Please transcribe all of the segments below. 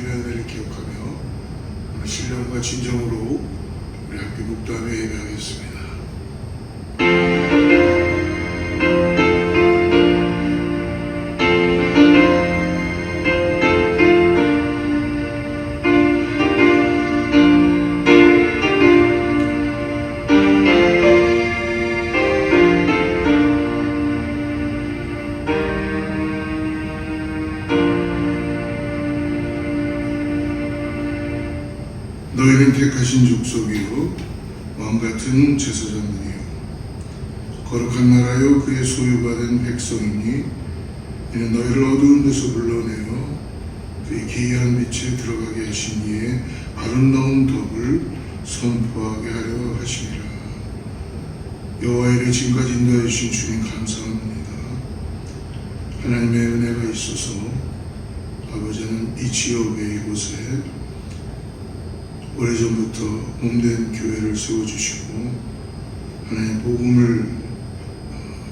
주님의 은혜를 기억하며 신령과 진정으로 우리 함께 묵도하며 예배하겠습니다. 너희는 택하신 족속이요 왕같은 제사장들이요 거룩한 나라요 그의 소유가 된 백성이니 이는 너희를 어두운 데서 불러내어 그의 기이한 빛에 들어가게 하신 이의 아름다운 덕을 선포하게 하려 하심이라. 여호와의 이래 지금까지 인도해 주신 주님 감사합니다. 하나님의 은혜가 있어서 아버지는 이 지역의 이곳에 오래전부터 몸된 교회를 세워주시고 하나님의 복음을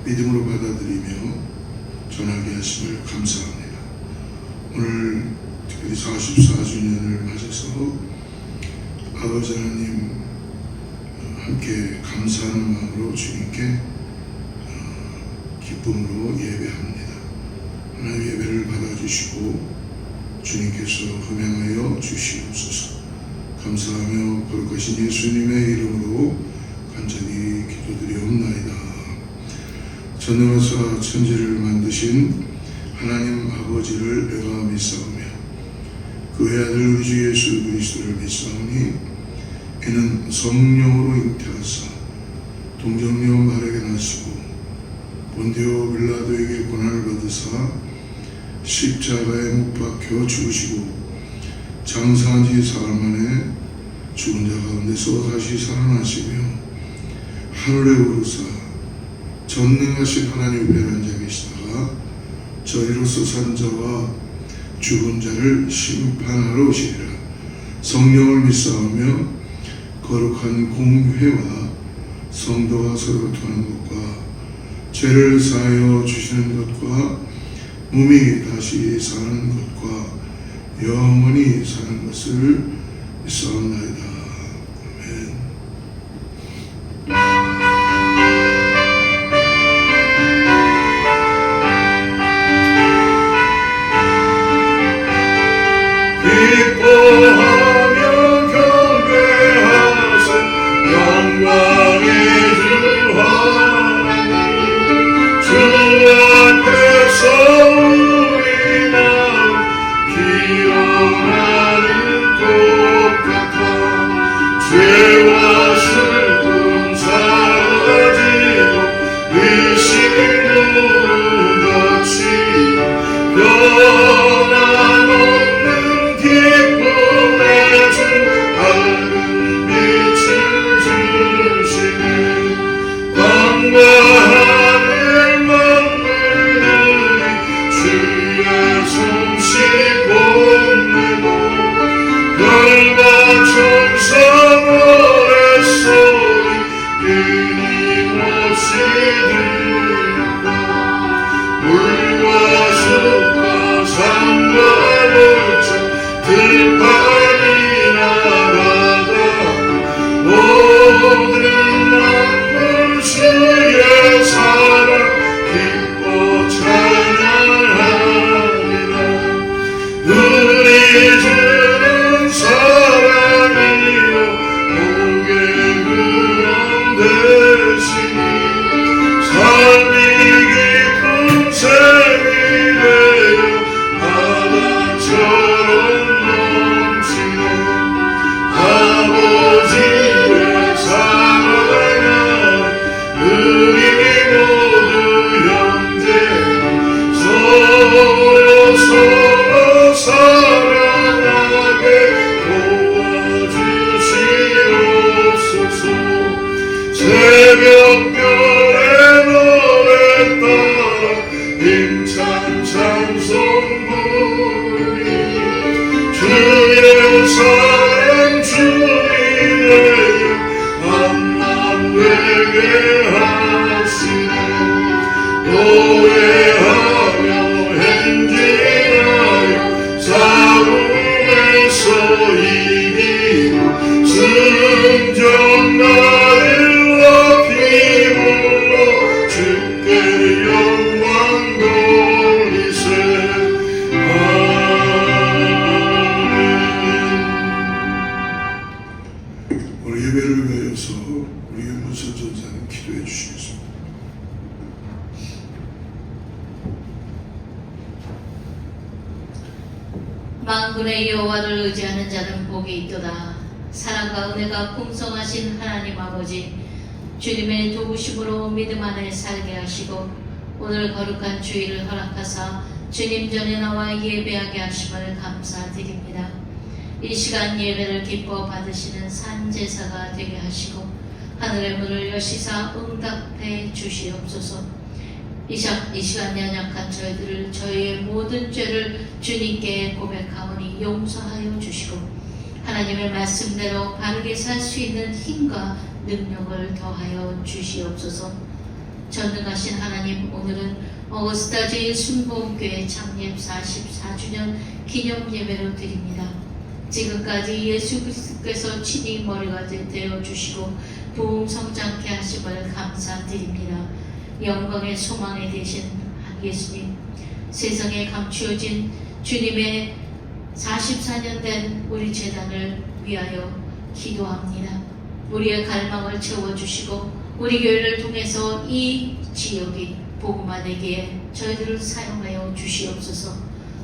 믿음으로 받아들이며 전하게 하심을 감사합니다. 오늘 특별히 44주년을 맞아서 아버지 하나님 함께 감사하는 마음으로 주님께 기쁨으로 예배합니다. 하나님 예배를 받아주시고 주님께서 흠양하여 주시옵소서. 감사하며 거룩하신 예수님의 이름으로 간절히 기도드리옵나이다. 전능하사 천지를 만드신 하나님 아버지를 내가 믿사오며 그의 아들 우리 주 예수 그리스도를 믿사오니 이는 성령으로 잉태하사 동정녀 마리아에게 나시고 본디오 빌라도에게 고난을 받으사 십자가에 못 박혀 죽으시고 장사한 지 사흘 만에 죽은 자 가운데서 다시 살아나시며 하늘에 오르사 전능하신 하나님 우편에 앉아 계시다가 저희로서 산 자와 죽은 자를 심판하러 오시리라. 성령을 믿사오며 거룩한 공회와 성도가 서로 통하는 것과 죄를 사하여 주시는 것과 몸이 다시 사는 것과 영원히 사는 것을 믿사옵나이다. 아멘. 기뻐하며 경배하세 영광의 주 하나님 주 앞에서 우리 마음 기어나는 똑같아 죄와 슬픔 사라지고 의심도 같이 변함없는 기쁨의 주 밝은 빛을 주시네. 땅과 하늘 만물들이 주의 솜씨 뽐내고 별과 천사 노랫소리 끊임없이 들리고 물과 숲과 산과 물정 들판이나 바다 모든 만물 주의 사랑 기뻐 찬양하리라. 우리 주는 사랑이요 목의 근원 되시니 삶이 깊은 샘이 되어 바다처럼 넘치네. 아버지의 사랑하여 우리 모두 형제 서로 사랑하게 도와주시옵소서. 새벽별의 노래 따라 힘찬 찬송 부르니 주의 사랑 주님의 만남 되게 하시네. 노래하며 행진하여 싸움에 만군의 여호와를 의지하는 자는 복이 있도다. 사랑과 은혜가 풍성하신 하나님 아버지, 주님의 도우심으로 믿음 안에 살게 하시고 오늘 거룩한 주일을 허락하사 주님 전에 나와 예배하게 하심을 감사드립니다. 이 시간 예배를 기뻐 받으시는 산제사가 되게 하시고 하늘의 문을 여시사 응답해 주시옵소서. 이 시간 연약한 저희들을 저희의 모든 죄를 주님께 고백하오니 용서하여 주시고 하나님의 말씀대로 바르게 살 수 있는 힘과 능력을 더하여 주시옵소서. 전능하신 하나님, 오늘은 어거스타 제1순복음교회 창립 44주년 기념 예배로 드립니다. 지금까지 예수 그리스도께서 친히 머리가 되어 주시고 부흥 성장케 하심을 감사드립니다. 영광의 소망이 되신 예수님, 세상에 감추어진 주님의 44년 된 우리 재단을 위하여 기도합니다. 우리의 갈망을 채워주시고 우리 교회를 통해서 이 지역이 복음화되기에 저희들을 사용하여 주시옵소서.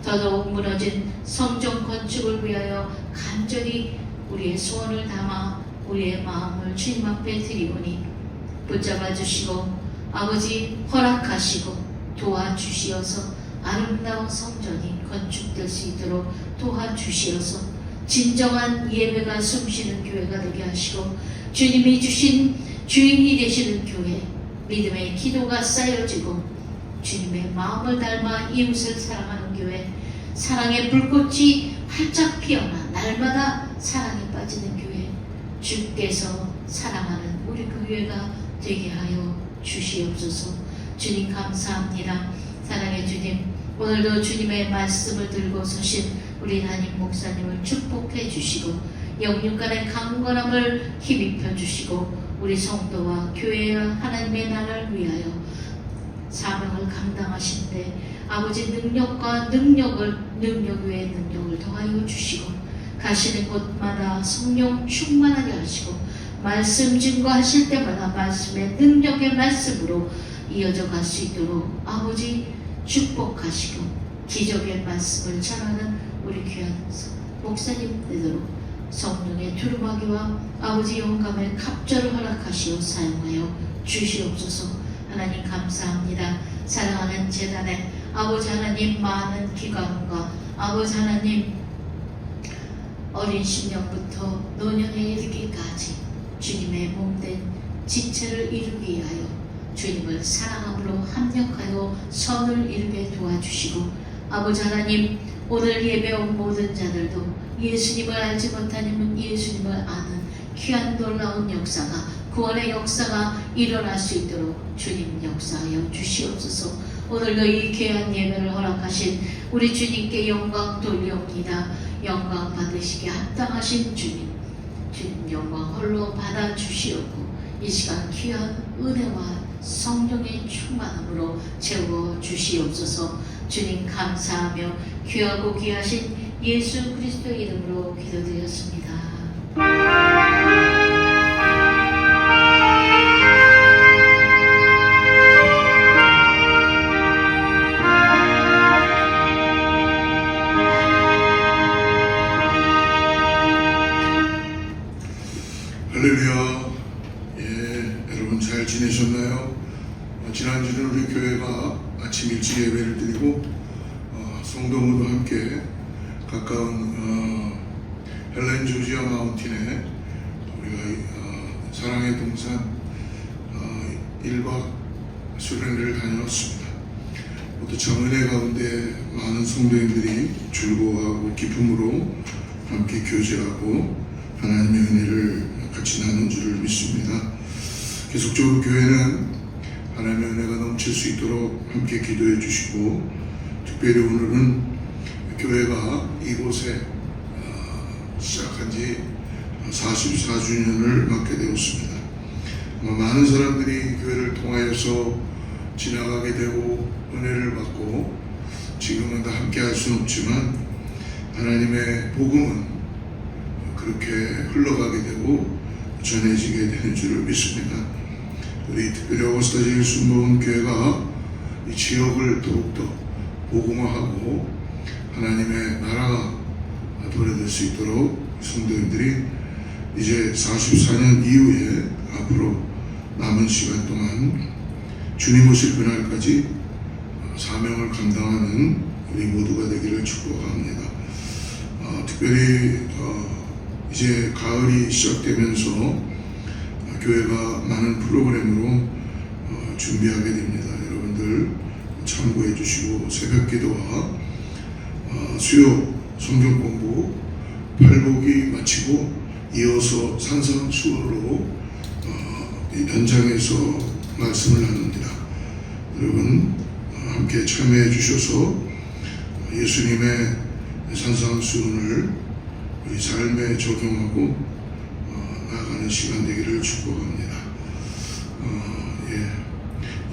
더더욱 무너진 성전 건축을 위하여 간절히 우리의 소원을 담아 우리의 마음을 주님 앞에 드리오니 붙잡아 주시고 아버지 허락하시고 도와주시어서 아름다운 성전이 건축될 수 있도록 도와주시어서 진정한 예배가 숨쉬는 교회가 되게 하시고 주님이 주신 주인이 되시는 교회, 믿음의 기도가 쌓여지고 주님의 마음을 닮아 이웃을 사랑하는 교회, 사랑의 불꽃이 활짝 피어나 날마다 사랑에 빠지는 교회, 주께서 사랑하는 우리 그 교회가 되게 하여 주시옵소서. 주님 감사합니다. 사랑의 주님, 오늘도 주님의 말씀을 들고 서신 우리 담임 목사님을 축복해 주시고 영육간의 강건함을 힘입혀 주시고 우리 성도와 교회와 하나님의 나라를 위하여 사명을 감당하신데 아버지 능력과 능력 외의 능력을 더하여 주시고 가시는 곳마다 성령 충만하게 하시고 말씀 증거하실 때마다 말씀의 능력의 말씀으로 이어져 갈 수 있도록 아버지 축복하시고 기적의 말씀을 전하는 우리 귀한 목사님들로 성령의 두루마기와 아버지 영감의 갑절을 허락하시어 사용하여 주시옵소서. 하나님 감사합니다. 사랑하는 재단에 아버지 하나님 많은 기관과 아버지 하나님 어린 심령부터 노년에 이르기까지 주님의 몸된 지체를 이루기 위하여 주님을 사랑함으로 합력하여 선을 이루게 도와주시고 아버지 하나님 오늘 예배온 모든 자들도 예수님을 알지 못하는 예수님을 아는 귀한 놀라운 역사가 구원의 역사가 일어날 수 있도록 주님 역사하여 주시옵소서. 오늘도 이 귀한 예배를 허락하신 우리 주님께 영광 돌려옵니다. 영광 받으시기에 합당하신 주님 영광 홀로 받아 주시옵고 이 시간 귀한 은혜와 성령의 충만함으로 채워 주시옵소서. 주님 감사하며 귀하고 귀하신 예수 그리스도의 이름으로 기도드렸습니다. 할렐루야. 여러분 잘 지내셨나요? 지난주는 우리 교회가 아침 일찍 예배를 드리고 성도 모두 함께 가까운 헬렌 조지아 마운틴에 우리가 사랑의 동산 1박 수련회를 다녀왔습니다. 모두 참 은혜 가운데 많은 성도님들이 즐거워하고 기쁨으로 함께 교제하고 하나님의 은혜를 같이 나눈 줄을 믿습니다. 계속적으로 교회는 하나님의 은혜가 넘칠 수 있도록 함께 기도해 주시고 특별히 오늘은 교회가 이곳에 시작한 지 44주년을 맞게 되었습니다. 많은 사람들이 교회를 통하여서 지나가게 되고 은혜를 받고 지금은 다 함께 할 수는 없지만 하나님의 복음은 그렇게 흘러가게 되고 전해지게 되는 줄을 믿습니다. 우리 특별히 어거스타 제1순복음교회가 이 지역을 더욱더 복음화하고 하나님의 나라가 보내될 수 있도록 성도님들이 이제 44년 이후에 앞으로 남은 시간 동안 주님 오실 그날까지 사명을 감당하는 우리 모두가 되기를 축복합니다. 특별히 이제 가을이 시작되면서 교회가 많은 프로그램으로 준비하게 됩니다. 여러분들 참고해 주시고 새벽 기도와 수요 성경 공부 팔복이 마치고 이어서 산상 수요로 현장에서 말씀을 나눕니다. 여러분 함께 참여해 주셔서 예수님의 산상 수요를 우리 삶에 적용하고 나아가는 시간 되기를 축복합니다.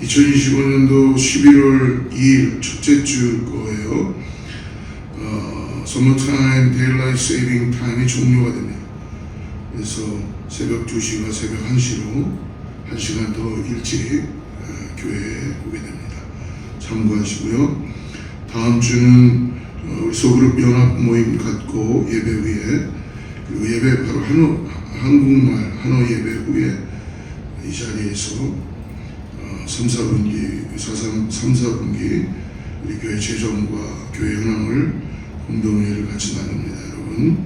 2025년도 11월 2일 첫째 주일 거예요. Summertime Daylight Saving Time이 종료가 됩니다. 그래서 새벽 2시가 새벽 1시로 1시간 더 일찍 교회에 오게 됩니다. 참고하시고요. 다음 주는 우리 소그룹 연합 모임 갖고 예배 후에, 그리고 예배 바로 한국말 한어 예배 후에 이 자리에서 3, 4분기 우리 교회 재정과 교회 현황을 공동회의를 같이 나눕니다. 여러분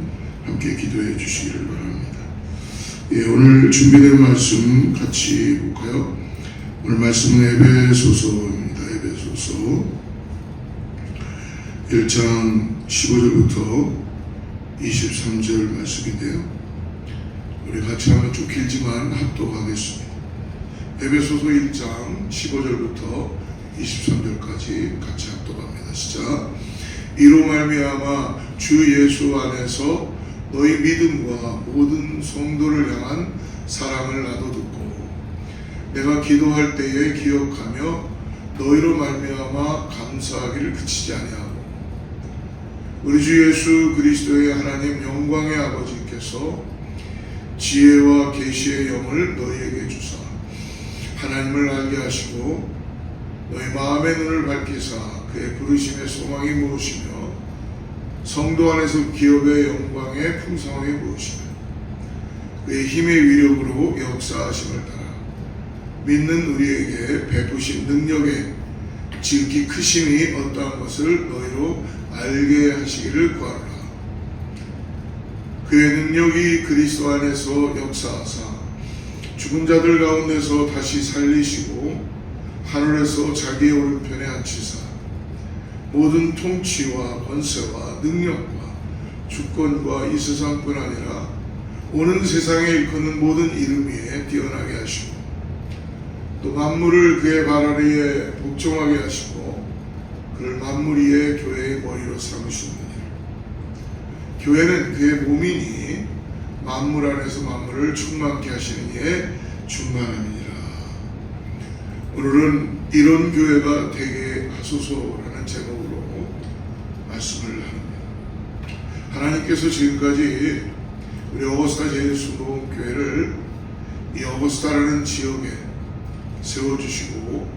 함께 기도해 주시기를 바랍니다. 오늘 준비된 말씀 같이 볼까요? 오늘 말씀은 에베소서입니다. 에베소서 1장 15절부터 23절 말씀인데요. 우리 같이 하면 좀 길지만 합독하겠습니다. 에베소서 1장 15절부터 23절까지 같이 합독합니다. 시작. 이로 말미암아 주 예수 안에서 너희 믿음과 모든 성도를 향한 사랑을 나도 듣고 내가 기도할 때에 기억하며 너희로 말미암아 감사하기를 그치지 아니하고 우리 주 예수 그리스도의 하나님 영광의 아버지께서 지혜와 계시의 영을 너희에게 주사 하나님을 알게 하시고 너희 마음의 눈을 밝히사 그의 부르심의 소망이 무엇이며 성도 안에서 기업의 영광의 풍성함이 무엇이며 그의 힘의 위력으로 역사하심을 따라 믿는 우리에게 베푸신 능력의 지극히 크심이 어떠한 것을 너희로 알게 하시기를 구하노라. 그의 능력이 그리스도 안에서 역사하사 죽은 자들 가운데서 다시 살리시고 하늘에서 자기의 오른편에 앉히사 모든 통치와 권세와 능력과 주권과 이 세상뿐 아니라 오는 세상에 일컫는 모든 이름 위에 뛰어나게 하시고 또 만물을 그의 발 아래에 복종하게 하시고 그를 만물 위에 교회의 머리로 삼으시느니라. 교회는 그의 몸이니 만물 안에서 만물을 충만케 하시는 이의 충만함이니라. 오늘은 이런 교회가 되게 하소서라는 제목으로 말씀을 나눕니다. 하나님께서 지금까지 우리 어거스타 제일순복음교회를 이 어거스타라는 지역에 세워주시고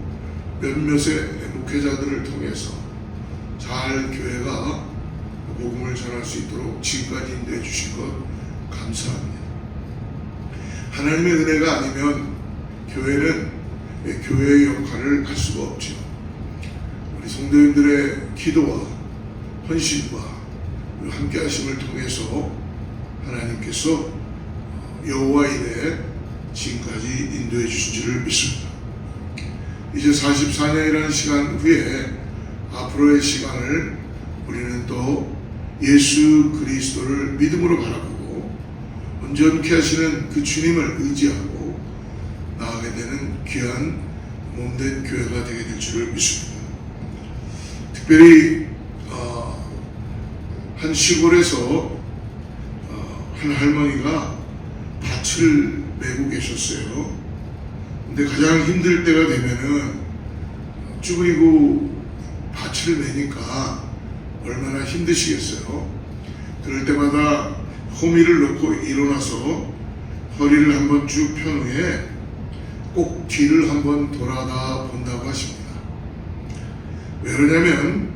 몇몇의 목회자들을 통해서 잘 교회가 복음을 전할 수 있도록 지금까지 인도해 주신 것 감사합니다. 하나님의 은혜가 아니면 교회는 교회의 역할을 할 수가 없죠. 우리 성도님들의 기도와 헌신과 함께 하심을 통해서 하나님께서 여호와 일에 지금까지 인도해 주신 줄을 믿습니다. 이제 44년이라는 시간 후에 앞으로의 시간을 우리는 또 예수 그리스도를 믿음으로 바라보고 온전케 하시는 그 주님을 의지하고 나아가게 되는 귀한 몸된 교회가 되게 될 줄을 믿습니다. 특별히 한 시골에서 한 할머니가 밭을 메고 계셨어요. 근데 가장 힘들 때가 되면은 쭈그리고 밭을 메니까 얼마나 힘드시겠어요. 그럴 때마다 호미를 놓고 일어나서 허리를 한번 쭉 편 후에 꼭 뒤를 한번 돌아다 본다고 하십니다. 왜 그러냐면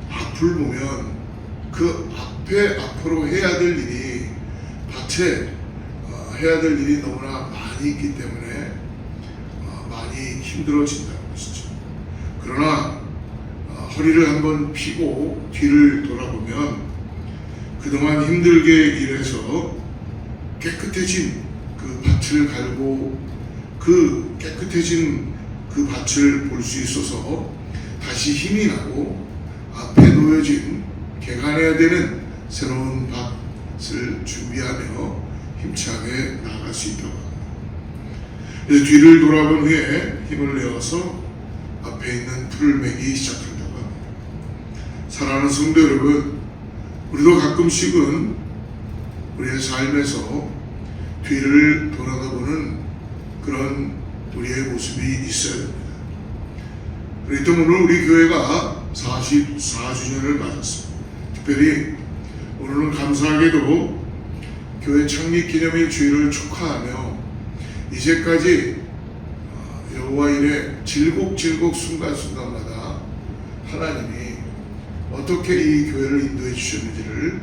앞을 보면 그 앞으로 해야 될 일이 밭에 해야 될 일이 너무나 많이 있기 때문에 많이 힘들어진다는 것이죠. 그러나 허리를 한번 펴고 뒤를 돌아보면 그동안 힘들게 일해서 깨끗해진 그 밭을 갈고 그 깨끗해진 그 밭을 볼 수 있어서 다시 힘이 나고 앞에 놓여진 개간해야 되는 새로운 밭을 준비하며 힘차게 나아갈 수 있다고 합니다. 그래서 뒤를 돌아본 후에 힘을 내어서 앞에 있는 풀을 매기 시작한다고 합니다. 사랑하는 성도 여러분, 우리도 가끔씩은 우리의 삶에서 뒤를 돌아다보는 그런 우리의 모습이 있어야 됩니다. 그래서 오늘 우리 교회가 44주년을 맞았습니다. 특별히 오늘은 감사하게도 교회 창립 기념일 주일을 축하하며 이제까지 여호와 일에 질곡질곡 순간순간마다 하나님이 어떻게 이 교회를 인도해 주셨는지를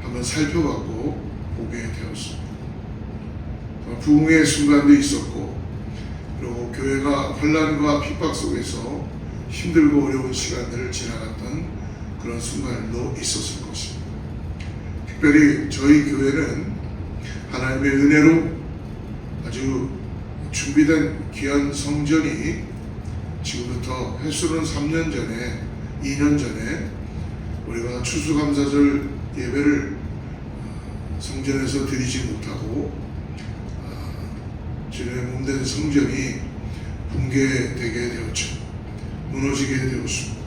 한번 살펴봤고 보게 되었습니다. 부흥의 순간도 있었고 그리고 교회가 환난과 핍박 속에서 힘들고 어려운 시간들을 지나갔던 그런 순간도 있었을 것입니다. 특별히 저희 교회는 하나님의 은혜로 아주 준비된 귀한 성전이 지금부터 횟수는 3년 전에 2년 전에 우리가 추수감사절 예배를 성전에서 드리지 못하고 주님의 몸된 성전이 붕괴되게 되었죠. 무너지게 되었습니다.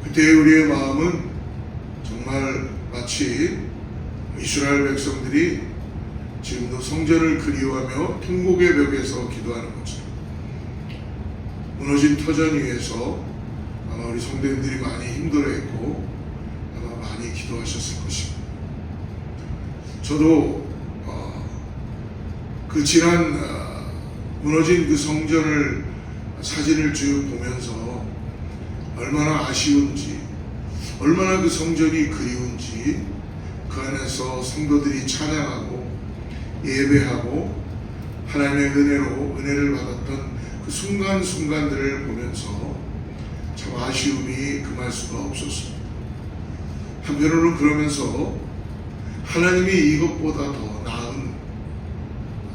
그때 우리의 마음은 정말 마치 이스라엘 백성들이 지금도 성전을 그리워하며 통곡의 벽에서 기도하는 것처럼 무너진 터전 위에서 아마 우리 성도님들이 많이 힘들어했고 아마 많이 기도하셨을 것입니다. 저도 그 지난 무너진 그 성전을 사진을 쭉 보면서 얼마나 아쉬운지, 얼마나 그 성전이 그리운지, 그 안에서 성도들이 찬양하고 예배하고 하나님의 은혜를 받았던 그 순간순간들을 보면서 참 아쉬움이 금할 수가 없었습니다. 한편으로는 그러면서 하나님이 이것보다 더 나은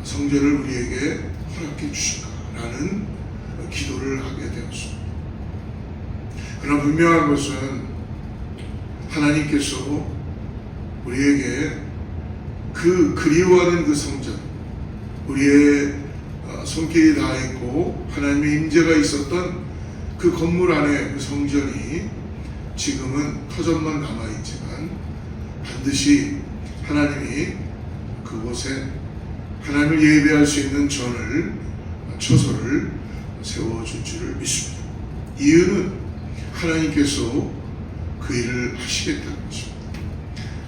성전을 우리에게 허락해 주실까라는 기도를 하게 되었습니다. 그러나 분명한 것은 하나님께서 우리에게 그 그리워하는 그 성전, 우리의 손길이 닿아있고 하나님의 임재가 있었던 그 건물 안에 그 성전이 지금은 터전만 남아있지만 반드시 하나님이 그곳에 하나님을 예배할 수 있는 처소를 세워줄 줄을 믿습니다. 이유는 하나님께서 그 일을 하시겠다는 것입니다.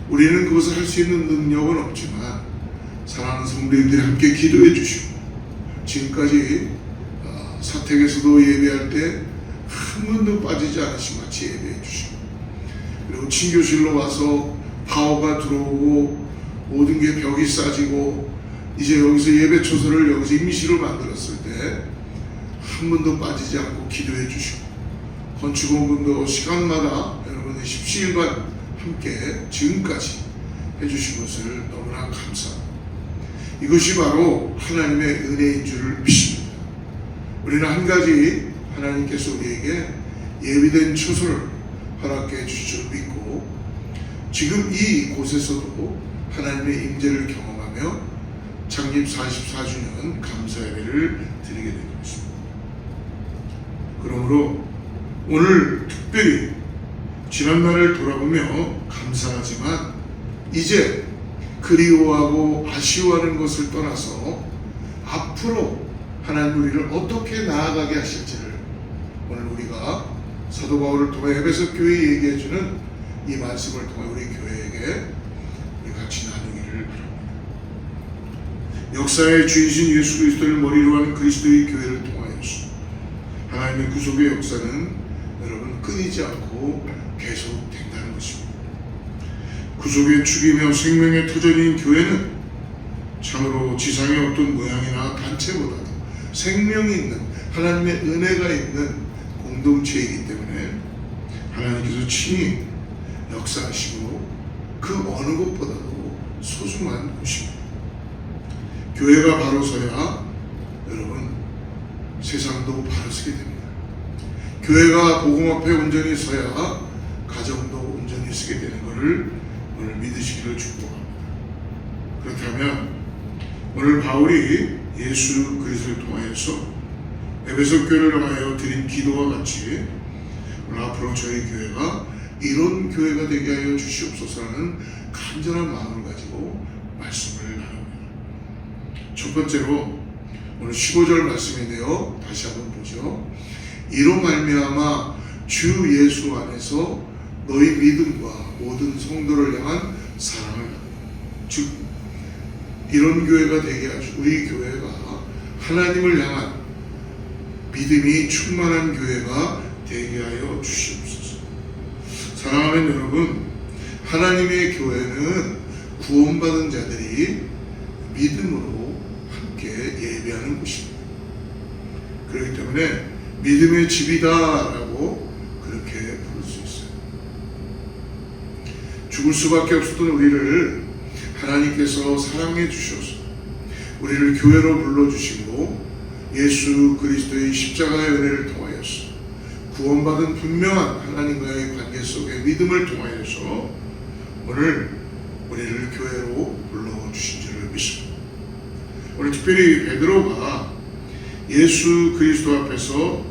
우리는 그것을 할 수 있는 능력은 없지만 사랑하는 성도님들이 함께 기도해 주시고 지금까지 사택에서도 예배할 때 한 번도 빠지지 않으신 같이 예배해 주시고 그리고 친교실로 와서 파워가 들어오고 모든 게 벽이 싸지고 이제 여기서 예배 초소를 여기서 임시로 만들었을 때 한 번도 빠지지 않고 기도해 주시고 건축원분도 시간마다 여러분의 십시일반 함께 지금까지 해주신 것을 너무나 감사합니다. 이것이 바로 하나님의 은혜인 줄을 믿습니다. 우리는 한 가지 하나님께서 우리에게 예비된 처소를 허락해 주실 줄 믿고 지금 이 곳에서도 하나님의 임재를 경험하며 창립 44주년 감사 예배를 드리게 되는 것입니다. 그러므로 오늘 특별히 지난날을 돌아보며 감사하지만 이제 그리워하고 아쉬워하는 것을 떠나서 앞으로 하나님 우리를 어떻게 나아가게 하실지를 오늘 우리가 사도 바울을 통해 에베소 교회에 얘기해주는 이 말씀을 통해 우리 교회에게 우리 같이 나누기를 바랍니다. 역사의 주이신 예수 그리스도를 머리로 하는 그리스도의 교회를 통하여서 하나님의 구속의 역사는 끊이지 않고 계속 된다는 것입니다. 구속의 축이며 생명의 터전인 교회는 참으로 지상의 어떤 모양이나 단체보다도 생명이 있는 하나님의 은혜가 있는 공동체이기 때문에 하나님께서 친히 역사하시고 그 어느 곳보다도 소중한 곳입니다. 교회가 바로 서야 여러분 세상도 바로 서게 됩니다. 교회가 복음 앞에 온전히 서야 가정도 온전히 서게 되는 것을 오늘 믿으시기를 축복합니다. 그렇다면 오늘 바울이 예수 그리스도를 통하여서 에베소 교회를 향하여 드린 기도와 같이 오늘 앞으로 저희 교회가 이런 교회가 되게 하여 주시옵소서라는 간절한 마음을 가지고 말씀을 나눕니다. 첫 번째로 오늘 15절 말씀인데요. 다시 한번 보죠. 이로 말미암아 주 예수 안에서 너희 믿음과 모든 성도를 향한 사랑을 즉 이런 교회가 되게 하시고 우리 교회가 하나님을 향한 믿음이 충만한 교회가 되게 하여 주시옵소서. 사랑하는 여러분, 하나님의 교회는 구원받은 자들이 믿음으로 함께 예배하는 곳입니다. 그렇기 때문에 믿음의 집이다라고 그렇게 부를 수 있어요. 죽을 수밖에 없었던 우리를 하나님께서 사랑해 주셔서 우리를 교회로 불러주시고 예수 그리스도의 십자가의 은혜를 통하여서 구원받은 분명한 하나님과의 관계 속의 믿음을 통하여서 오늘 우리를 교회로 불러주신 줄을 믿습니다. 오늘 특별히 베드로가 예수 그리스도 앞에서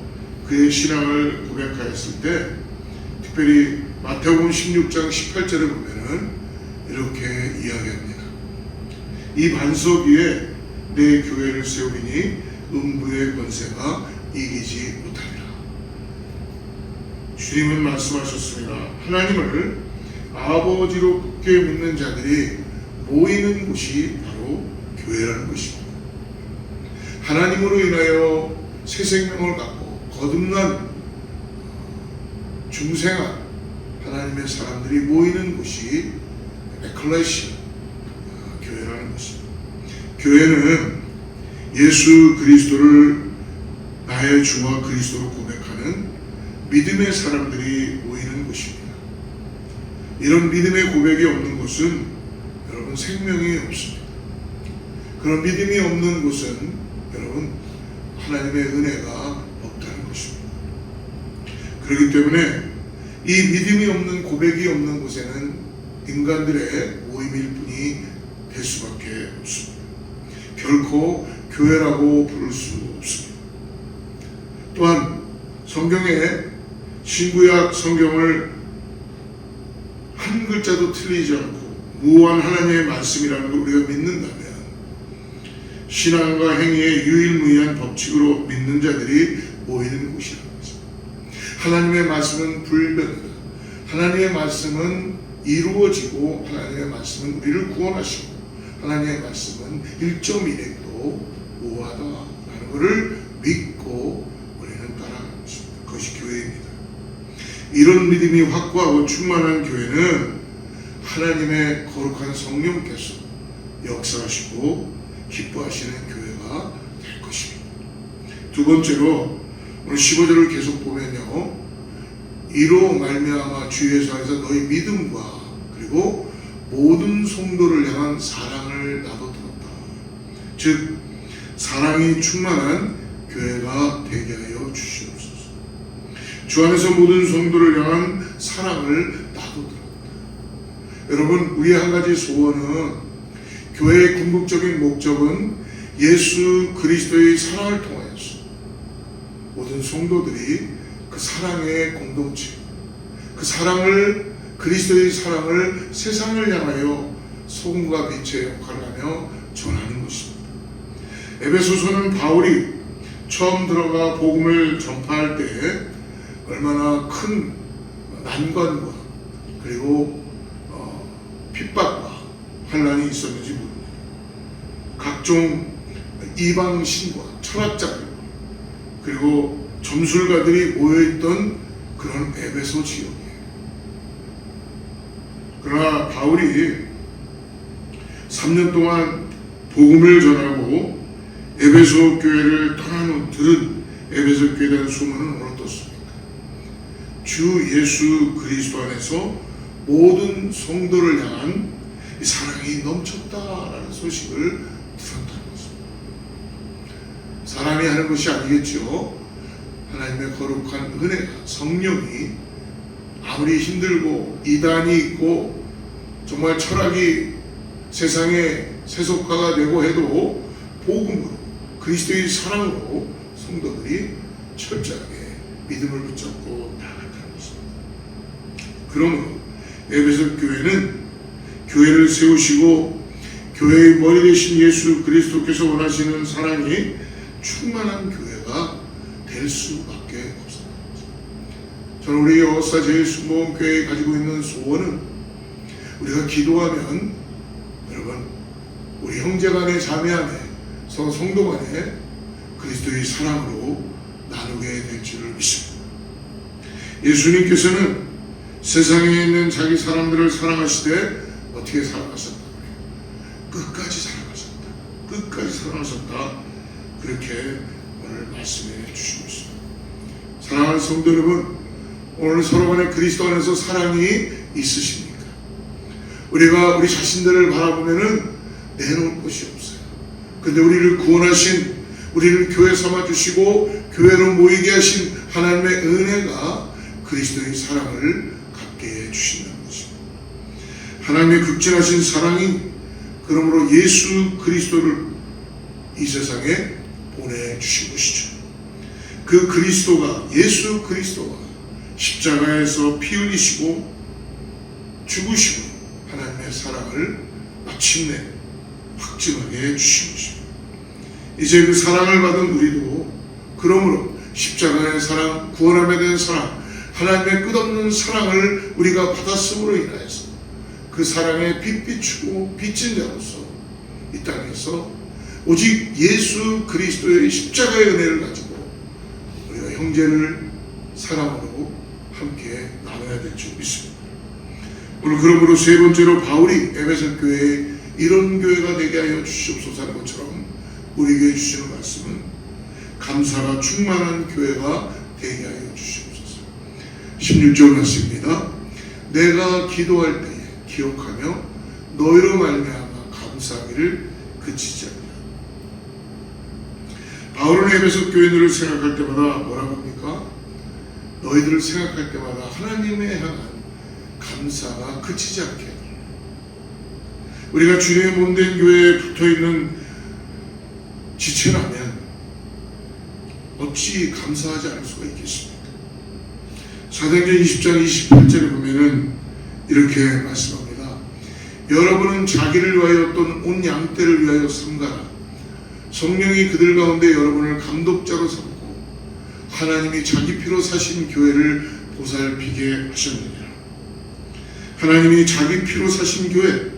그의 신앙을 고백하였을 때 특별히 마태복음 16장 18절을 보면은 이렇게 이야기합니다. 이 반석 위에 내 교회를 세우리니 음부의 권세가 이기지 못하리라. 주님은 말씀하셨습니다. 하나님을 아버지로 굳게 믿는 자들이 모이는 곳이 바로 교회라는 것입니다. 하나님으로 인하여 새 생명을 갖고 거듭난 중생한 하나님의 사람들이 모이는 곳이 에클레시아 교회라는 것입니다. 교회는 예수 그리스도를 나의 주와 그리스도로 고백하는 믿음의 사람들이 모이는 곳입니다. 이런 믿음의 고백이 없는 곳은 여러분 생명이 없습니다. 그런 믿음이 없는 곳은 여러분 하나님의 은혜가 없다는 것입니다. 그렇기 때문에 이 믿음이 없는 고백이 없는 곳에는 인간들의 모임일 뿐이 될 수밖에 없습니다. 결코 교회라고 부를 수 없습니다. 또한 성경에 신구약 성경을 한 글자도 틀리지 않고 무한 하나님의 말씀이라는 걸 우리가 믿는다면 신앙과 행위의 유일무이한 법칙으로 믿는 자들이 모이는 곳이라는 것입니다. 하나님의 말씀은 불변이다. 하나님의 말씀은 이루어지고 하나님의 말씀은 우리를 구원하시고 하나님의 말씀은 1.1핵도 오하다라는 것을 믿고 우리는 따라가는 것입니다. 그것이 교회입니다. 이런 믿음이 확고하고 충만한 교회는 하나님의 거룩한 성령께서 역사하시고 기뻐하시는 교회가 될 것입니다. 두 번째로 오늘 15절을 계속 보면요. 이로 말미암아 주 예수 안에서 너희 믿음과 그리고 모든 성도를 향한 사랑을 나도 들었다. 즉 사랑이 충만한 교회가 되게 하여 주시옵소서. 주 안에서 모든 성도를 향한 사랑을 나도 들었다. 여러분 우리의 한 가지 소원은 교회의 궁극적인 목적은 예수 그리스도의 사랑을 통하여서 모든 성도들이 그 사랑의 공동체, 그 사랑을 그리스도의 사랑을 세상을 향하여 소금과 빛의 역할을 하며 전하는 것입니다. 에베소서는 바울이 처음 들어가 복음을 전파할 때 얼마나 큰 난관과 그리고 핍박과 환난이 있었는지 모릅니다. 각종 이방신과 철학자들 그리고 점술가들이 모여있던 그런 에베소 지역이에요. 그러나 바울이 3년 동안 복음을 전하고 에베소 교회를 떠난 후 들은 에베소 교회에 대한 소문은 어떻습니까? 주 예수 그리스도 안에서 모든 성도를 향한 이 사랑이 넘쳤다라는 소식을 들었다는 것입니다. 사람이 하는 것이 아니겠죠. 하나님의 거룩한 은혜가, 성령이 아무리 힘들고 이단이 있고 정말 철학이 세상에 세속화가 되고 해도 복음으로, 그리스도의 사랑으로 성도들이 철저하게 믿음을 붙잡고 나아갔다는 것입니다. 그러므로 에베소 교회는 교회를 세우시고 교회의 머리 되신 예수 그리스도께서 원하시는 사랑이 충만한 교회가 될 수밖에 없습니다. 저는 우리 여호사 제일순복음교회에 가지고 있는 소원은, 우리가 기도하면 여러분 우리 형제간에 자매간에 성도간에 그리스도의 사랑으로 나누게 될 줄을 믿습니다. 예수님께서는 세상에 있는 자기 사람들을 사랑하시되 어떻게 사랑하셨다? 끝까지 사랑하셨다. 끝까지 사랑하셨다. 그렇게 오늘 말씀해 주시고 있습니다. 사랑하는 성도 여러분, 오늘 서로 간에 그리스도 안에서 사랑이 있으십니까? 우리가 우리 자신들을 바라보면은 내놓을 것이 없어요. 그런데 우리를 구원하신, 우리를 교회 삼아 주시고 교회로 모이게 하신 하나님의 은혜가 그리스도의 사랑을 갖게 해 주신다는 것입니다. 하나님의 극진하신 사랑이 그러므로 예수 그리스도를 이 세상에 보내주신 것이죠. 그 그리스도가, 예수 그리스도가 십자가에서 피 흘리시고 죽으시고 하나님의 사랑을 마침내 확증하게 해주신 것입니다. 이제 그 사랑을 받은 우리도 그러므로 십자가의 사랑, 구원함에 대한 사랑, 하나님의 끝없는 사랑을 우리가 받았음으로 인하여서 그 사랑에 빛비추고 빚진 자로서 이 땅에서 오직 예수 그리스도의 십자가의 은혜를 가지고 우리가 형제를 사랑으로 함께 나눠야 될 줄 믿습니다. 오늘 그러므로 세 번째로 바울이 에베소 교회에 이런 교회가 되게 하여 주시옵소서 하는 것처럼 우리에게 주시는 말씀은 감사가 충만한 교회가 되게 하여 주시옵소서. 16절 말씀입니다. 내가 기도할 때에 기억하며 너희로 말미암아 감사하기를 그치지 않냐. 바울은 에베소 교인들을 생각할 때마다 뭐라고 합니까? 너희들을 생각할 때마다 하나님에 향한 감사가 그치지 않게. 우리가 주님의 몸된 교회에 붙어있는 지체라면 어찌 감사하지 않을 수가 있겠습니까? 사도행전 20장 28절에 보면은 이렇게 말씀합니다. 여러분은 자기를 위하여 또는 온 양떼를 위하여 삼가라. 성령이 그들 가운데 여러분을 감독자로 삼고 하나님이 자기 피로 사신 교회를 보살피게 하셨느니라. 하나님이 자기 피로 사신 교회,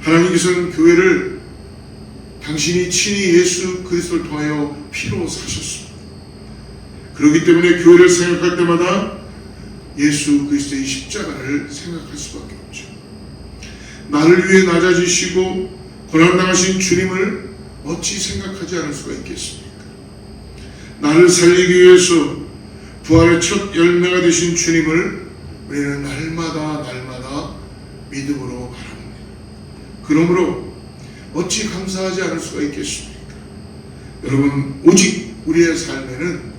하나님께서는 교회를 당신이 친히 예수 그리스도를 통하여 피로 사셨습니다. 그렇기 때문에 교회를 생각할 때마다 예수 그리스도의 십자가를 생각할 수밖에 없죠. 나를 위해 낮아지시고 고난당하신 주님을 어찌 생각하지 않을 수가 있겠습니까? 나를 살리기 위해서 부활의 첫 열매가 되신 주님을 우리는 날마다 믿음으로 바라봅니다. 그러므로 어찌 감사하지 않을 수가 있겠습니까? 여러분, 오직 우리의 삶에는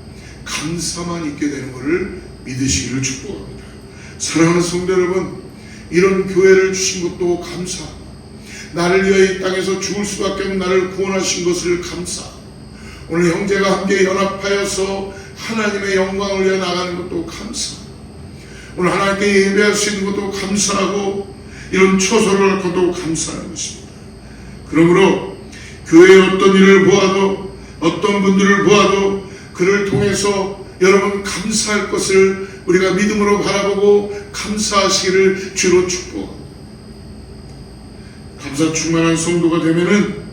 감사만 있게 되는 것을 믿으시기를 축복합니다. 사랑하는 성도 여러분, 이런 교회를 주신 것도 감사하고 나를 위하여 이 땅에서 죽을 수밖에 없는 나를 구원하신 것을 감사하고 오늘 형제가 함께 연합하여서 하나님의 영광을 위해 나가는 것도 감사하고 오늘 하나님께 예배할 수 있는 것도 감사하고 이런 초소를 갖고도 감사하는 것입니다. 그러므로 교회의 어떤 일을 보아도 어떤 분들을 보아도 그를 통해서 여러분 감사할 것을 우리가 믿음으로 바라보고 감사하시기를 주로 축복합니다. 감사 충만한 성도가 되면은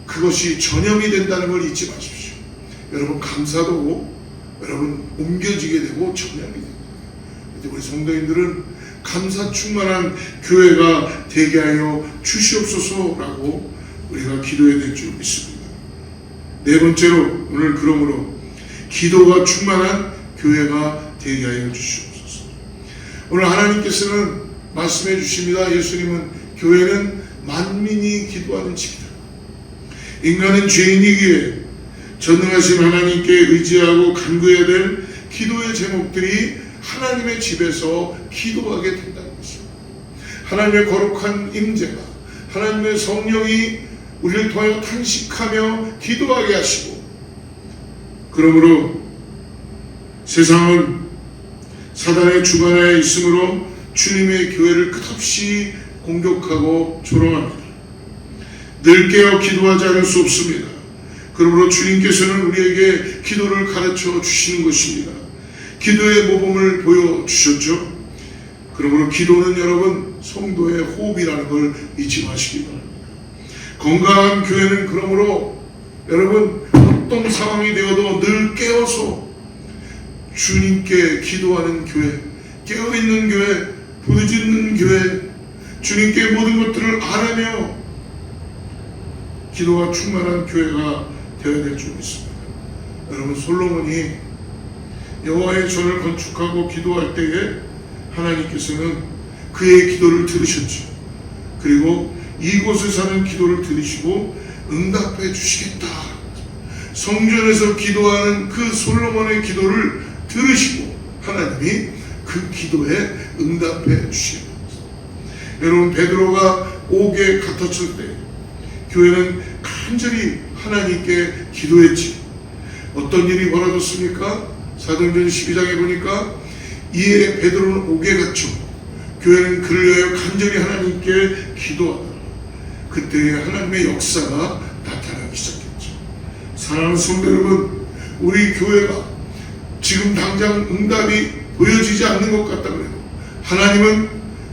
그것이 전염이 된다는 걸 잊지 마십시오. 여러분 감사도 여러분 옮겨지게 되고 점령이 됩니다. 우리 성도님들은 감사 충만한 교회가 되게 하여 주시옵소서라고 우리가 기도해야 될 줄 믿습니다. 네 번째로 오늘 그러므로 기도가 충만한 교회가 되게 하여 주시옵소서. 오늘 하나님께서는 말씀해 주십니다. 예수님은 교회는 만민이 기도하는 집이다. 인간은 죄인이기에 전능하신 하나님께 의지하고 간구해야 될 기도의 제목들이 하나님의 집에서 기도하게 된다는 것입니다. 하나님의 거룩한 임재가, 하나님의 성령이 우리를 통하여 탄식하며 기도하게 하시고, 그러므로 세상은 사단의 주관하에 있으므로 주님의 교회를 끝없이 공격하고 조롱합니다. 늘 깨어 기도하지 않을 수 없습니다. 그러므로 주님께서는 우리에게 기도를 가르쳐 주시는 것입니다. 기도의 모범을 보여주셨죠. 그러므로 기도는 여러분 성도의 호흡이라는 걸 잊지 마시기 바랍니다. 건강한 교회는 그러므로 여러분 어떤 상황이 되어도 늘 깨어서 주님께 기도하는 교회, 깨어있는 교회, 부르짖는 교회, 주님께 모든 것들을 아뢰며 기도가 충만한 교회가 되어야 될 줄 믿습니다. 여러분 솔로몬이 여호와의 전을 건축하고 기도할 때에 하나님께서는 그의 기도를 들으셨죠. 그리고 이곳에 사는 기도를 들으시고 응답해 주시겠다. 성전에서 기도하는 그 솔로몬의 기도를 들으시고 하나님이 그 기도에 응답해 주시겠다. 여러분 베드로가 옥에 갇혔을 때 교회는 간절히 하나님께 기도했지. 어떤 일이 벌어졌습니까? 사도행전 12장에 보니까 이에 베드로는 옥에 갇혀 교회는 그를 위하여 간절히 하나님께 기도하더라. 그때 하나님의 역사가 나타나기 시작했죠. 사랑하는 성도 여러분, 우리 교회가 지금 당장 응답이 보여지지 않는 것 같다 그래도 하나님은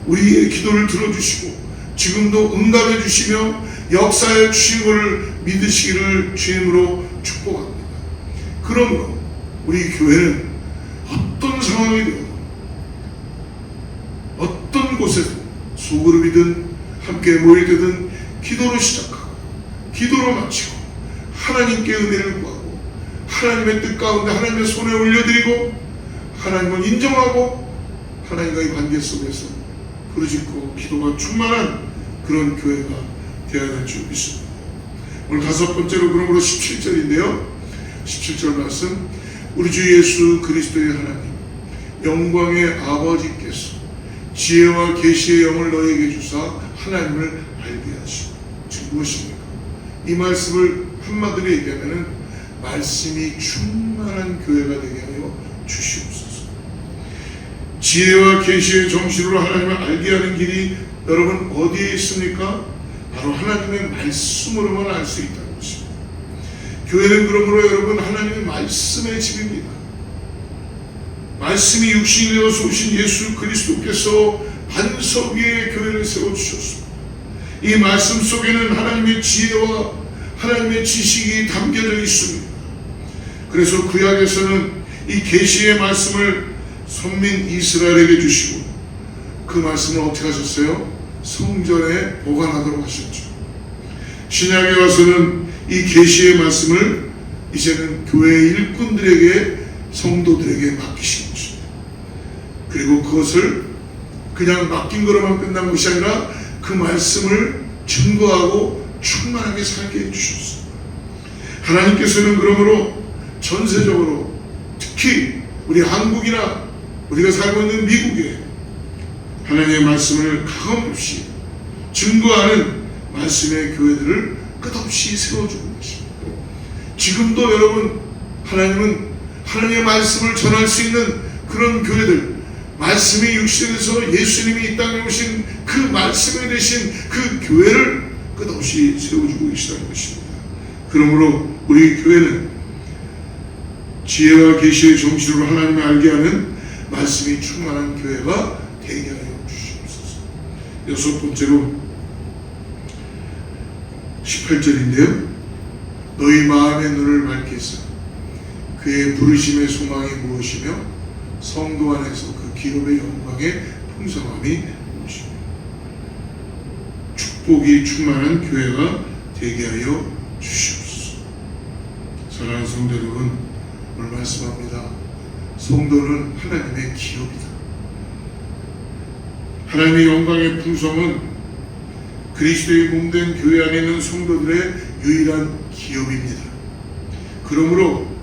우리의 기도를 들어주시고 지금도 응답해 주시며 역사해 주신 것을 믿으시기를 주님으로 축복합니다. 그러므로 우리 교회는 어떤 상황이 되어도 어떤 곳에서 소그룹이든 함께 모일 때든 기도로 시작하고 기도로 마치고 하나님께 은혜를 구하고 하나님의 뜻 가운데 하나님의 손에 올려드리고 하나님을 인정하고 하나님과의 관계 속에서 부르짖고 기도가 충만한 그런 교회가 되어야 될 줄 믿습니다. 오늘 다섯 번째로 그러므로 17절인데요. 17절 말씀, 우리 주 예수 그리스도의 하나님 영광의 아버지께서 지혜와 계시의 영을 너에게 주사 하나님을 알게 하시고. 지금 무엇입니까? 이 말씀을 한마디로 얘기하면 말씀이 충만한 교회가 되게 하여 주시옵소서. 지혜와 계시의 정신으로 하나님을 알게 하는 길이 여러분 어디에 있습니까? 바로 하나님의 말씀으로만 알 수 있다는 것입니다. 교회는 그러므로 여러분 하나님의 말씀의 집입니다. 말씀이 육신이 되어서 오신 예수 그리스도께서 반석 위에 교회를 세워주셨습니다. 이 말씀 속에는 하나님의 지혜와 하나님의 지식이 담겨져 있습니다. 그래서 구약에서는 이 계시의 말씀을 선민 이스라엘에게 주시고 그 말씀을 어떻게 하셨어요? 성전에 보관하도록 하셨죠. 신약에 와서는 이 계시의 말씀을 이제는 교회 일꾼들에게 성도들에게 맡기신 것입니다. 그리고 그것을 그냥 맡긴 거로만 끝난 것이 아니라 그 말씀을 증거하고 충만하게 살게 해주셨습니다. 하나님께서는 그러므로 전세적으로 특히 우리 한국이나 우리가 살고 있는 미국에 하나님의 말씀을 가감없이 증거하는 말씀의 교회들을 끝없이 세워주고 계십니다. 지금도 여러분 하나님은 하나님의 말씀을 전할 수 있는 그런 교회들, 말씀이 육신에서 예수님이 이 땅에 오신 그 말씀에 대신 그 교회를 끝없이 세워주고 계시다는 것입니다. 그러므로 우리 교회는 지혜와 계시의 정신으로 하나님을 알게 하는 말씀이 충만한 교회가 되게 하여 주시옵소서. 여섯 번째로 18절인데요. 너희 마음의 눈을 밝히사 그의 부르심의 소망이 무엇이며 성도 안에서 그 기업의 영광의 풍성함이 무엇이며 축복이 충만한 교회가 되게 하여 주시옵소서. 사랑하는 성도 여러분, 오늘 말씀합니다. 성도는 하나님의 기업이다. 하나님의 영광의 풍성은 그리스도의 몸된 교회 안에 있는 성도들의 유일한 기업입니다. 그러므로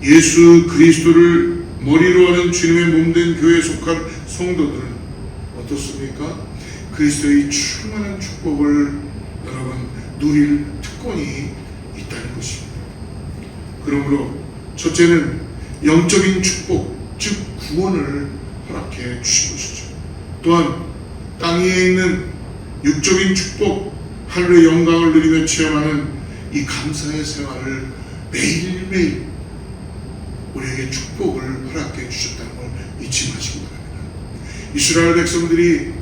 예수 그리스도를 머리로 하는 주님의 몸된 교회에 속한 성도들은 어떻습니까? 그리스도의 충만한 축복을 여러분 누릴 특권이 있다는 것입니다. 그러므로 첫째는 영적인 축복, 즉 구원을 허락해 주신 것이죠. 또한 땅 위에 있는 육적인 축복, 하늘의 영광을 누리며 체험하는 이 감사의 생활을 매일매일 우리에게 축복을 허락해 주셨다는 걸 잊지 마시기 바랍니다. 이스라엘 백성들이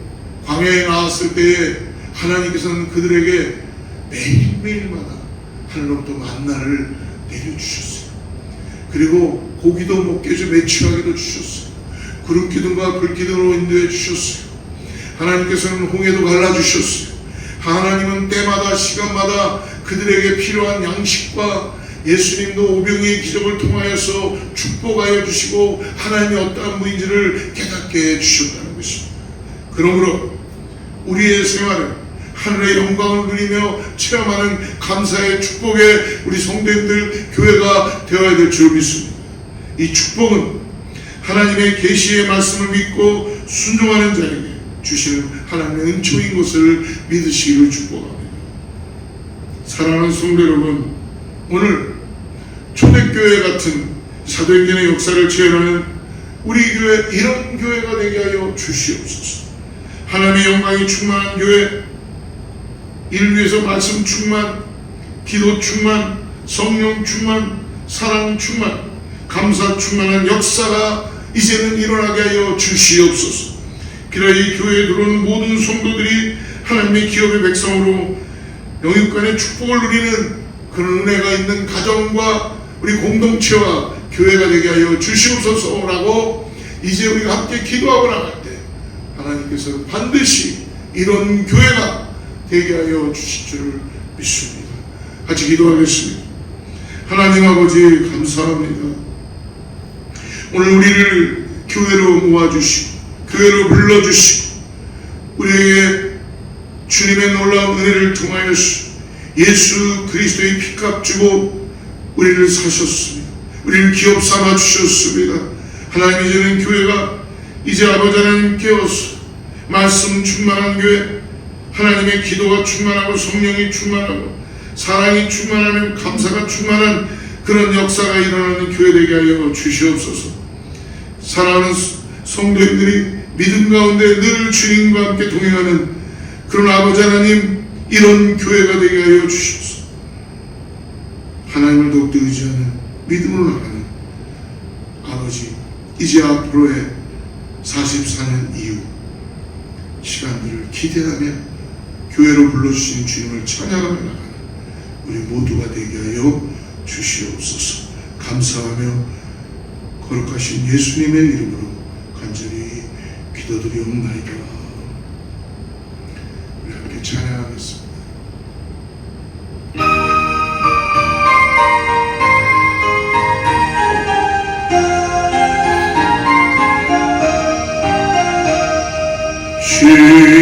광야에 나왔을 때에 하나님께서는 그들에게 매일매일마다 하늘로부터 만나를 내려주셨어요. 그리고 고기도 먹게 해서 매취하기도 주셨어요. 구름 기둥과 불 기둥으로 인도해 주셨어요. 하나님께서는 홍해도 갈라주셨어요. 하나님은 때마다 시간마다 그들에게 필요한 양식과 예수님도 오병이의 기적을 통하여서 축복하여 주시고 하나님이 어떠한 분인지를 깨닫게 해주셨다는 것입니다. 그러므로 우리의 생활은 하늘의 영광을 누리며 체험하는 감사의 축복의 우리 성도님들 교회가 되어야 될 줄 믿습니다. 이 축복은 하나님의 계시의 말씀을 믿고 순종하는 자에게 주시는 하나님의 은총인 것을 믿으시기를 축복합니다. 사랑하는 성도 여러분, 오늘 초대교회 같은 사도행전의 역사를 체험하는 우리 교회, 이런 교회가 되게 하여 주시옵소서. 하나님의 영광이 충만한 교회, 이를 위해서 말씀 충만, 기도 충만, 성령 충만, 사랑 충만, 감사 충만한 역사가 이제는 일어나게 하여 주시옵소서. 그러나 이 교회에 들어오는 모든 성도들이 하나님의 기업의 백성으로 영육간의 축복을 누리는 그런 은혜가 있는 가정과 우리 공동체와 교회가 되게 하여 주시옵소서라고 이제 우리가 함께 기도하고 나갈 때 하나님께서는 반드시 이런 교회가 되게 하여 주실 줄 믿습니다. 같이 기도하겠습니다. 하나님 아버지 감사합니다. 오늘 우리를 교회로 모아주시고 교회로 불러주시고 우리에게 주님의 놀라운 은혜를 통하여서 예수 그리스도의 피값 주고 우리를 사셨습니다. 우리를 기업 삼아 주셨습니다. 하나님, 이제는 교회가 이제 아버지 하나님 깨어서 말씀 충만한 교회, 하나님의 기도가 충만하고 성령이 충만하고 사랑이 충만하며 감사가 충만한 그런 역사가 일어나는 교회 되게 하여 주시옵소서. 사랑하는 성도님들이 믿음 가운데 늘 주님과 함께 동행하는 그런 아버지 하나님, 이런 교회가 되게 하여 주시옵소서. 하나님을 더욱더 의지하는 믿음으로 나가는 아버지, 이제 앞으로의 44년 이후 시간들을 기대하며 교회로 불러주신 주님을 찬양하며 나가는 우리 모두가 되게 하여 주시옵소서. 감사하며 거룩하신 예수님의 이름으로 간절히 기도드리옵나이다. 우리 함께 찬양하겠습니다.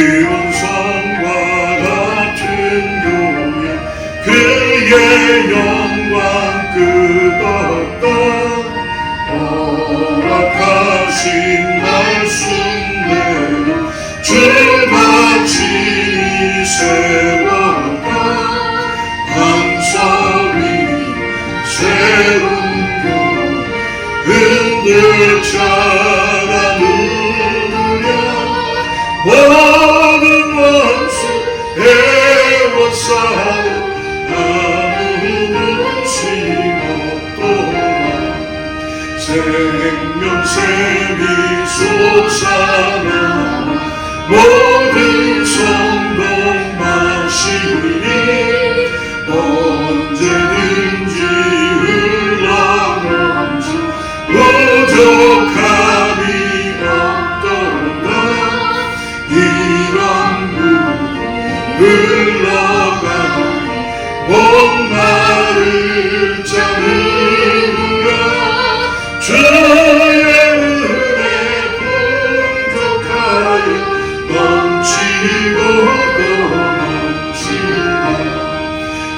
시온성과 같은 교회, 그의 영광 끝없다. 허락하신 말씀대로 주같이 세웠다. 한섬이 새로운 교회 흔들 자라 누르랴. 모든 원수 애워싸도 아무는 심없도다. 생명샘이 솟아나 모든 성도 마시니 언제든지 흘러내 흘러가니 목마를 자는가 주의 은혜 풍족하여 넘치고 또 넘친다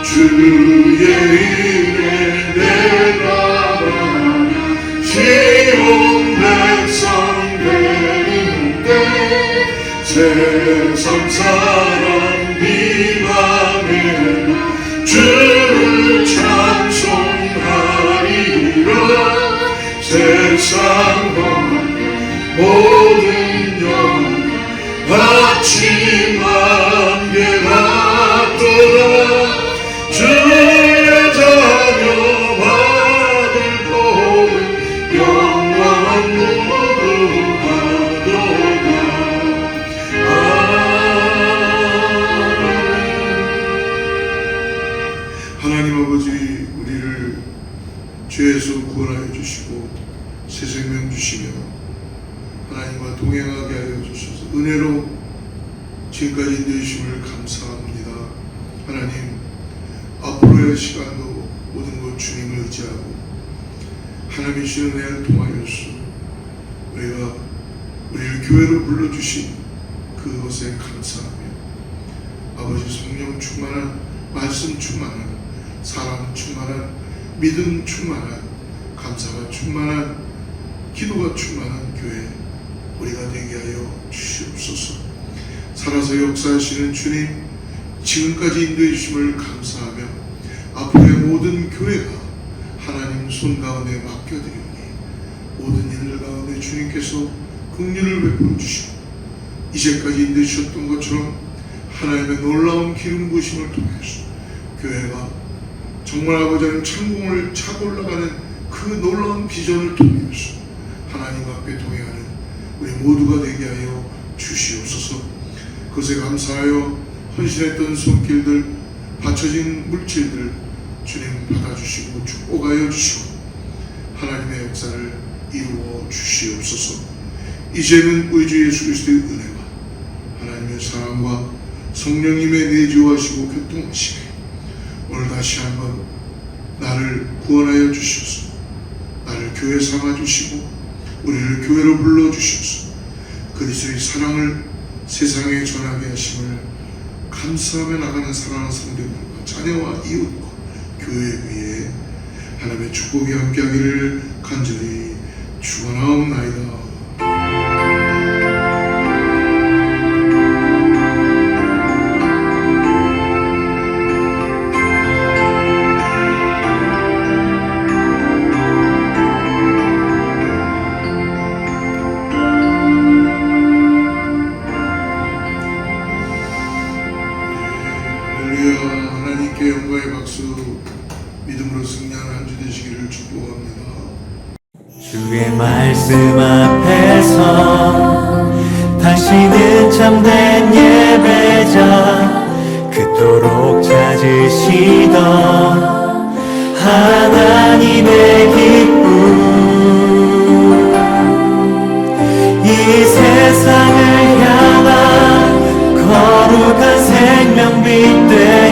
주의 은혜 내가 바라 시온 백성 되는데 세상 사람 비방해라 주를 찬송하리라 세상 모든 영혼 아침 안개 같도다 주의 자녀 받을 복은 영원 무궁하도다 하나님 아버지, 우리를 죄에서 구원하여 주시고 새 생명 주시며 하나님과 동행하게 하여 주셔서 은혜로 지금까지 인도해 주심을 감사합니다. 하나님, 앞으로의 시간도 모든 것 주님을 의지하고 하나님이 주시는 은혜를 통하여서 우리가 우리를 교회로 불러주신 그것에 감사하며 아버지 성령 충만한 말씀 충만한 사랑 충만한 믿음 충만한 감사가 충만한 기도가 충만한 교회 우리가 되게 하여 주시옵소서. 살아서 역사하시는 주님, 지금까지 인도해 주심을 감사하며 앞으로의 모든 교회가 하나님 손 가운데 맡겨드리오니 모든 일들 가운데 주님께서 긍휼을 베풀어 주시고 이제까지 인도해 주셨던 것처럼 하나님의 놀라운 기름 부으심을 통해서 교회가 정말 아버지는 창공을 차고 올라가는 그 놀라운 비전을 통해서 하나님과 함께 동행하는 우리 모두가 되게 하여 주시옵소서. 그것에 감사하여 헌신했던 손길들, 바쳐진 물질들 주님 받아주시고 축복하여 주시고 하나님의 역사를 이루어 주시옵소서. 이제는 우리 주 예수 그리스도의 은혜와 하나님의 사랑과 성령님의 내주하시고 교통하시며 오늘 다시 한번 나를 구원하여 주셔서 나를 교회 삼아 주시고 우리를 교회로 불러 주셔서 그리스도의 사랑을 세상에 전하게 하심을 감사하며 나가는 사랑하는 성도들과 자녀와 이웃과 교회 위에 하나님의 축복이 함께하기를 간절히 축원하옵나이다. 하나님께 영광의 박수, 믿음으로 승리하는 한 주 되시기를 축복합니다. 주의 말씀 앞에서 당신은 참된 예배자 그토록 찾으시던 하나님의 기쁨 이 세상을 향한 거룩한 생명빛 되